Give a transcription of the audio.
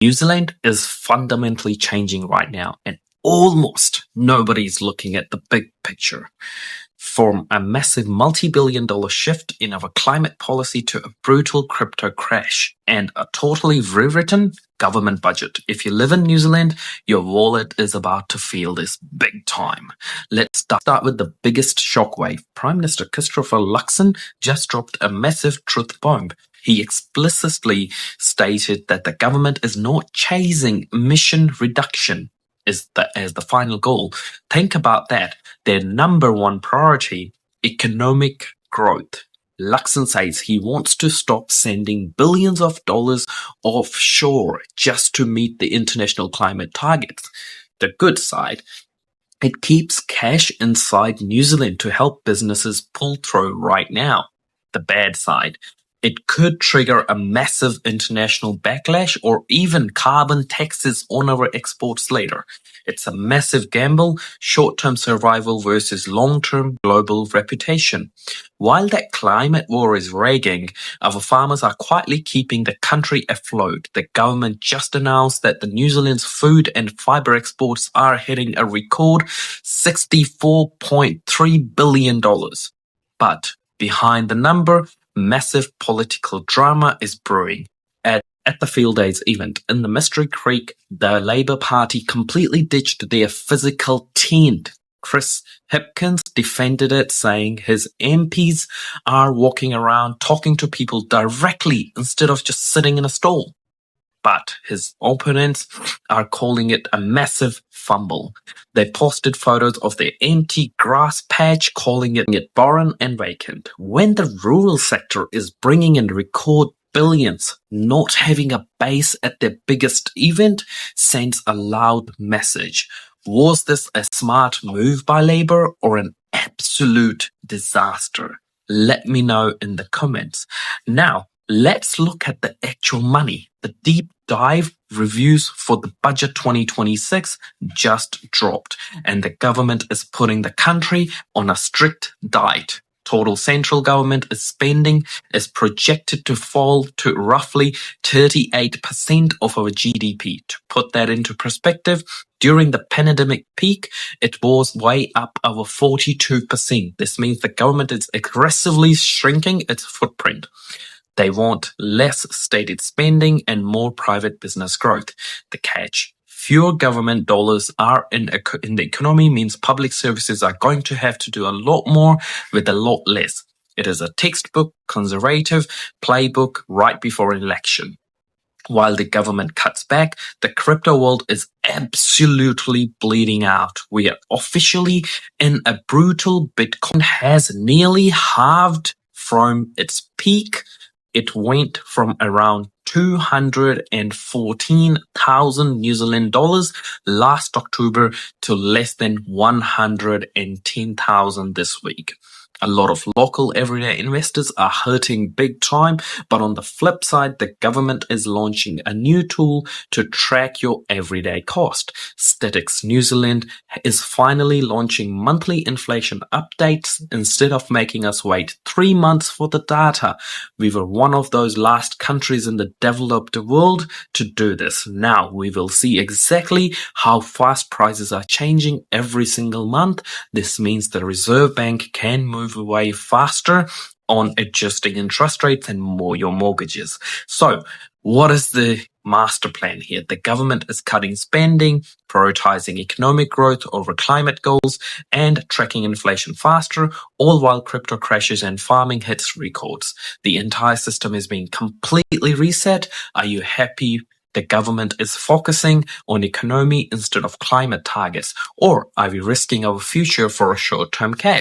New Zealand is fundamentally changing right now, and almost nobody's looking at the big picture. From a massive multi-billion-dollar shift in our climate policy to a brutal crypto crash and a totally rewritten government budget. If you live in New Zealand, your wallet is about to feel this big time. Let's start with the biggest shockwave. Prime Minister Christopher Luxon just dropped a massive truth bomb. He explicitly stated that the government is not chasing emission reduction as the final goal. Think about that. Their number one priority, economic growth. Luxon says he wants to stop sending billions of dollars offshore just to meet the international climate targets. The good side, it keeps cash inside New Zealand to help businesses pull through right now. The bad side, it could trigger a massive international backlash or even carbon taxes on our exports later. It's a massive gamble, short-term survival versus long-term global reputation. While that climate war is raging, our farmers are quietly keeping the country afloat. The government just announced that the New Zealand's food and fibre exports are hitting a record $64.3 billion. But behind the number, massive political drama is brewing. At the Fieldays event in the Mystery Creek, the Labour Party completely ditched their physical tent. Chris Hipkins defended it, saying his MPs are walking around talking to people directly instead of just sitting in a stall. But his opponents are calling it a massive fumble. They posted photos of their empty grass patch, calling it barren and vacant. When the rural sector is bringing in record billions, not having a base at their biggest event sends a loud message. Was this a smart move by Labour or an absolute disaster? Let me know in the comments. Now, let's look at the actual money. The deep dive reviews for the budget 2026 just dropped, and the government is putting the country on a strict diet. Total central government spending is projected to fall to roughly 38% of our GDP. To put that into perspective, during the pandemic peak, it was way up over 42%. This means the government is aggressively shrinking its footprint. They want less stated spending and more private business growth. The catch: fewer government dollars are in the economy means public services are going to have to do a lot more with a lot less. It is a textbook conservative playbook right before an election. While the government cuts back, the crypto world is absolutely bleeding out. We are officially in a brutal Bitcoin has nearly halved from its peak. It went from around 214,000 New Zealand dollars last October to less than 110,000 this week. A lot of local everyday investors are hurting big time, but on the flip side, the government is launching a new tool to track your everyday cost. Statics New Zealand is finally launching monthly inflation updates instead of making us wait 3 months for the data. We were one of those last countries in the developed world to do this. Now we will see exactly how fast prices are changing every single month. This means the Reserve Bank can move away faster on adjusting interest rates and your mortgages. So what is the master plan here? The government is cutting spending, prioritizing economic growth over climate goals, and tracking inflation faster, all while crypto crashes and farming hits records. The entire system is being completely reset. Are you happy the government is focusing on economy instead of climate targets? Or are we risking our future for a short-term cash?